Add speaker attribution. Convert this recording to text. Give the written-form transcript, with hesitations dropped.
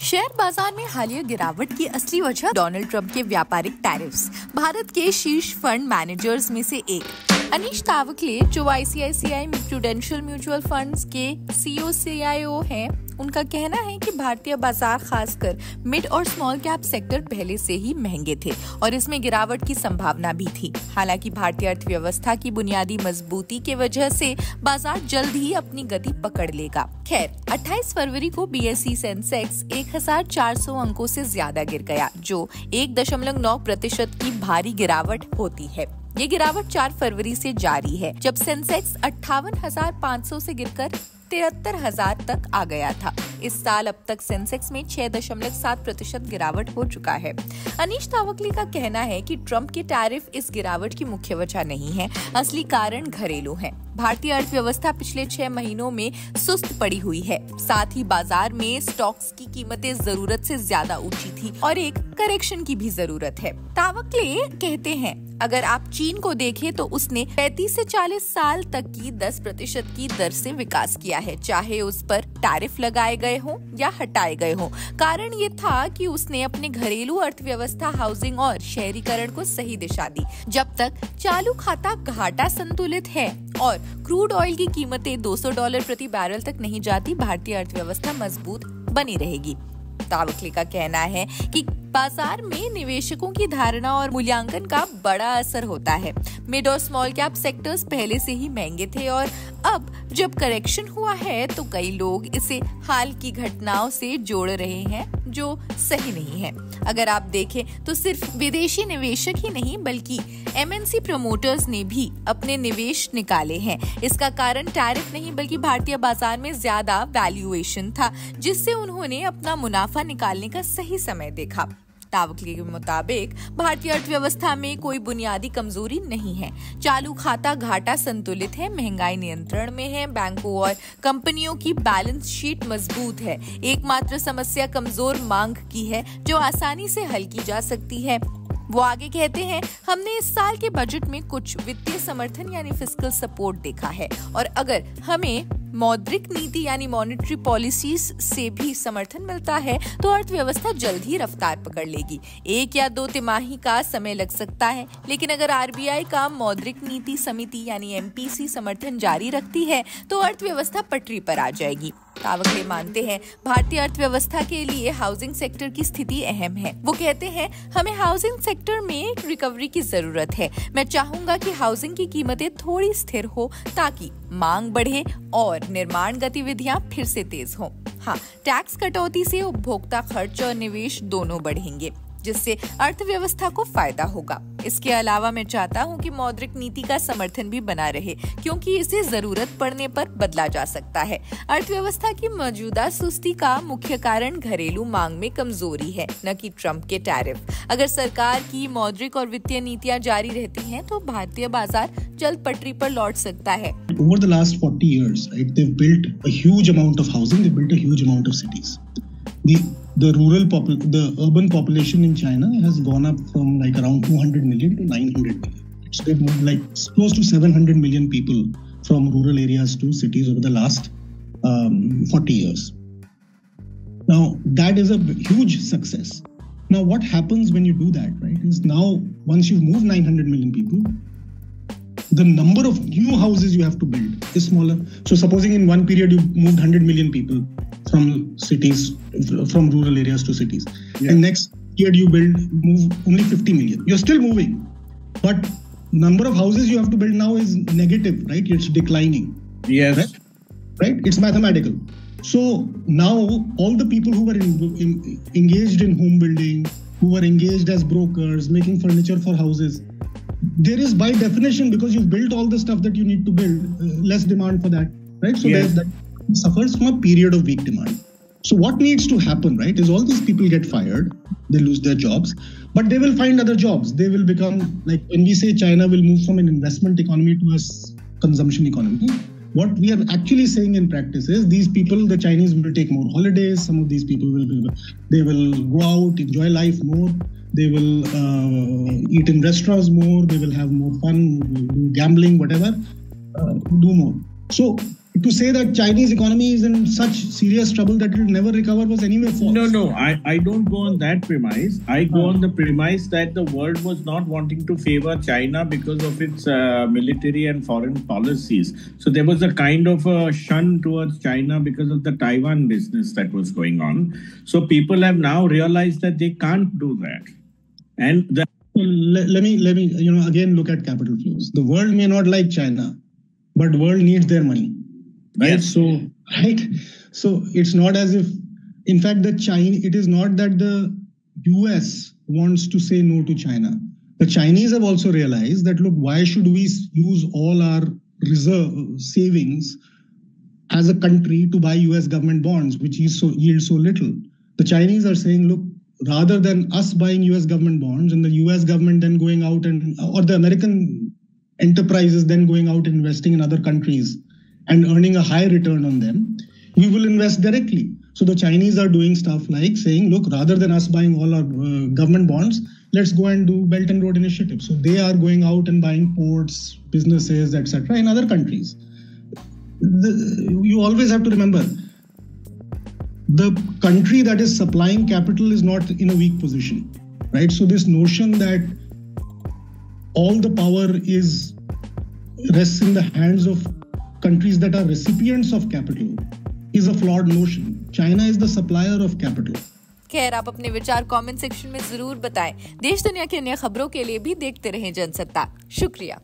Speaker 1: Share बाजार में हालिया गिरावट की असली वजह डोनाल्ड ट्रंप के व्यापारिक टैरिफ्स। भारत के शीर्ष फंड मैनेजर्स में से एक अनीश तावकले, जो आईसीआईसीआई प्रूडेंशियल म्यूचुअल फंड्स के COCIO हैं, उनका कहना है कि भारतीय बाजार खासकर मिड और स्मॉल कैप सेक्टर पहले से ही महंगे थे और इसमें गिरावट की संभावना भी थी। हालांकि भारतीय अर्थव्यवस्था की बुनियादी मजबूती के वजह से बाजार जल्द ही अपनी गति पकड़ लेगा। खैर, 28 फरवरी को BSE सेंसेक्स 1400 अंकों से ज्यादा गिर गया, जो 1.9% की भारी गिरावट होती है। ये गिरावट 4 फरवरी से जारी है, जब सेंसेक्स 58,500 से गिरकर 73,000 तक आ गया था। इस साल अब तक सेंसेक्स में 6.7% गिरावट हो चुका है। अनीश तावकले का कहना है कि ट्रंप के टैरिफ इस गिरावट की मुख्य वजह नहीं है, असली कारण घरेलू है। भारतीय अर्थव्यवस्था पिछले 6 महीनों में सुस्त पड़ी हुई है। साथ ही बाजार में स्टॉक्स की कीमतें जरूरत से ज्यादा ऊंची थी और एक करेक्शन की भी जरूरत है। तावकले कहते हैं, अगर आप चीन को देखें तो उसने 35 से 40 साल तक की 10% की दर से विकास किया है, चाहे उस पर टैरिफ लगाए गए हों या हटाए गए हों। कारण ये था कि उसने अपने घरेलू अर्थव्यवस्था, हाउसिंग और शहरीकरण को सही दिशा दी। जब तक चालू खाता घाटा संतुलित है और क्रूड ऑयल की कीमतें $200 प्रति बैरल तक नहीं जाती, भारतीय अर्थव्यवस्था मजबूत बनी रहेगी। तावकले का कहना है कि बाजार में निवेशकों की धारणा और मूल्यांकन का बड़ा असर होता है। मिड और स्मॉल कैप सेक्टर्स पहले से ही महंगे थे और अब जब करेक्शन हुआ है तो कई लोग इसे हाल की घटनाओं से जोड़ रहे हैं, जो सही नहीं है। अगर आप देखें तो सिर्फ विदेशी निवेशक ही नहीं बल्कि MNC प्रमोटर्स ने भी अपने निवेश निकाले हैं। इसका कारण टैरिफ नहीं बल्कि भारतीय बाजार में ज्यादा वैल्यूएशन था, जिससे उन्होंने अपना मुनाफा निकालने का सही समय देखा। तावकले के मुताबिक भारतीय अर्थव्यवस्था में कोई बुनियादी कमजोरी नहीं है। चालू खाता घाटा संतुलित है, महंगाई नियंत्रण में है, बैंकों और कंपनियों की बैलेंस शीट मजबूत है। एकमात्र समस्या कमजोर मांग की है, जो आसानी से हल की जा सकती है। वो आगे कहते हैं, हमने इस साल के बजट में कुछ वित्तीय समर्थन यानी फिस्कल सपोर्ट देखा है और अगर हमें मौद्रिक नीति यानी मॉनेटरी पॉलिसीज से भी समर्थन मिलता है तो अर्थव्यवस्था जल्द ही रफ्तार पकड़ लेगी। 1 या 2 तिमाही का समय लग सकता है, लेकिन अगर RBI का मौद्रिक नीति समिति यानी MPC समर्थन जारी रखती है तो अर्थव्यवस्था पटरी पर आ जाएगी। तावकले मानते हैं, भारतीय अर्थव्यवस्था के लिए हाउसिंग सेक्टर की स्थिति अहम है। वो कहते हैं, हमें हाउसिंग सेक्टर में रिकवरी की जरूरत है। मैं चाहूंगा कि हाउसिंग की कीमतें थोड़ी स्थिर हो ताकि मांग बढ़े और निर्माण गतिविधियां फिर से तेज हों। हाँ, टैक्स कटौती से उपभोक्ता खर्च और निवेश दोनों बढ़ेंगे, जिससे अर्थव्यवस्था को फायदा होगा। इसके अलावा मैं चाहता हूं कि मौद्रिक नीति का समर्थन भी बना रहे, क्योंकि इसे जरूरत पड़ने पर बदला जा सकता है। अर्थव्यवस्था की मौजूदा सुस्ती का मुख्य कारण घरेलू मांग में कमजोरी है, न कि ट्रंप के टैरिफ। अगर सरकार की मौद्रिक और वित्तीय नीतियां जारी रहती हैं, तो भारतीय बाजार जल्द पटरी पर लौट सकता है।
Speaker 2: Over the last 40 years, right, they've built a huge amount of housing. They've built a huge amount of cities. The urban population in China has gone up from like around 200 million to 900 million. So they've moved like close to 700 million people from rural areas to cities over the last 40 years. Now that is a huge success. Now what happens when you do that, right, is now once you've moved 900 million people, the number of new houses you have to build is smaller. So supposing in one period you moved 100 million people from cities, from rural areas to cities. Yeah. And next year you move only 50 million. You're still moving, but number of houses you have to build now is negative, right? It's declining.
Speaker 3: Yes.
Speaker 2: Right? It's mathematical. So now all the people who were engaged in home building, who were engaged as brokers, making furniture for houses, there is by definition, because you've built all the stuff that you need to build, less demand for that, right? So
Speaker 3: yes,
Speaker 2: that suffers from a period of weak demand. So what needs to happen, right, is all these people get fired, they lose their jobs, but they will find other jobs. They will become, like when we say China will move from an investment economy to a consumption economy, what we are actually saying in practice is these people, the Chinese, will take more holidays. Some of these people they will go out, enjoy life more. They will eat in restaurants more. They will have more fun, do gambling, whatever, do more. So to say that Chinese economy is in such serious trouble that it will never recover was anyway false.
Speaker 3: No, I don't go on that premise. I go on the premise that the world was not wanting to favor China because of its military and foreign policies. So there was a kind of a shun towards China because of the Taiwan business that was going on. So people have now realized that they can't do that. And
Speaker 2: let me again look at capital flows. The world may not like China, but the world needs their money. Right. So it's not as if, in fact, it is not that the US wants to say no to China. The Chinese have also realized that, look, why should we use all our reserve savings as a country to buy US government bonds, which yield so little? The Chinese are saying, look, rather than us buying US government bonds and the US government then going out or the American enterprises then going out and investing in other countries and earning a high return on them, we will invest directly. So the Chinese are doing stuff like saying, look, rather than us buying all our government bonds, let's go and do Belt and Road Initiative. So they are going out and buying ports, businesses, etc. in other countries. You always have to remember, the country that is supplying capital is not in a weak position, right? So this notion that all the power rests in the hands of countries that are recipients of capital is a flawed notion. China is the supplier of capital.
Speaker 1: खैर, आप अपने विचार comment section में जरूर बताएं। देश दुनिया की अन्य खबरों के लिए भी देखते रहें जनसत्ता। शुक्रिया।